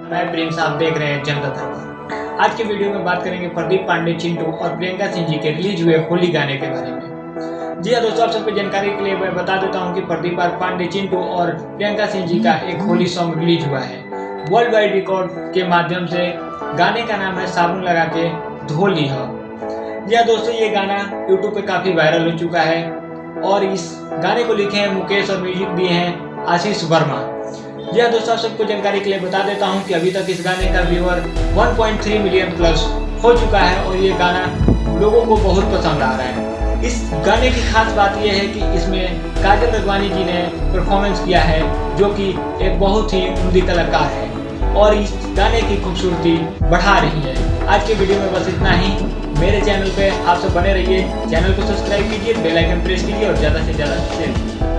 मैं प्रिंस, आप देख रहे हैं जनता दरबार। आज की वीडियो में बात करेंगे प्रदीप पांडे, चिंटू और प्रियंका सिंह जी के रिलीज हुए होली गाने के बारे में। जी हाँ दोस्तों, आप सबको जानकारी के लिए मैं बता देता हूँ कि प्रदीप पांडे, चिंटू और प्रियंका सिंह जी का एक होली सॉन्ग रिलीज हुआ है वर्ल्ड वाइड रिकॉर्ड के माध्यम से। गाने का नाम है साबुन लगा के धो ली हो। जी हाँ दोस्तों, ये गाना यूट्यूब पे काफ़ी वायरल हो चुका है और इस गाने को लिखे हैं मुकेश और म्यूजिक दिए हैं आशीष वर्मा। जी हाँ दोस्तों, आप सबको जानकारी के लिए बता देता हूँ कि अभी तक इस गाने का व्यूअर 1.3 मिलियन प्लस हो चुका है और ये गाना लोगों को बहुत पसंद आ रहा है। इस गाने की खास बात यह है कि इसमें काजल रघवानी जी ने परफॉर्मेंस किया है, जो कि एक बहुत ही उम्दा कलाकार है और इस गाने की खूबसूरती बढ़ा रही है। आज के वीडियो में बस इतना ही। मेरे चैनल पे आप सब बने रहिए, चैनल को सब्सक्राइब कीजिए, बेल आइकन प्रेस कीजिए और ज़्यादा से ज़्यादा शेयर कीजिए।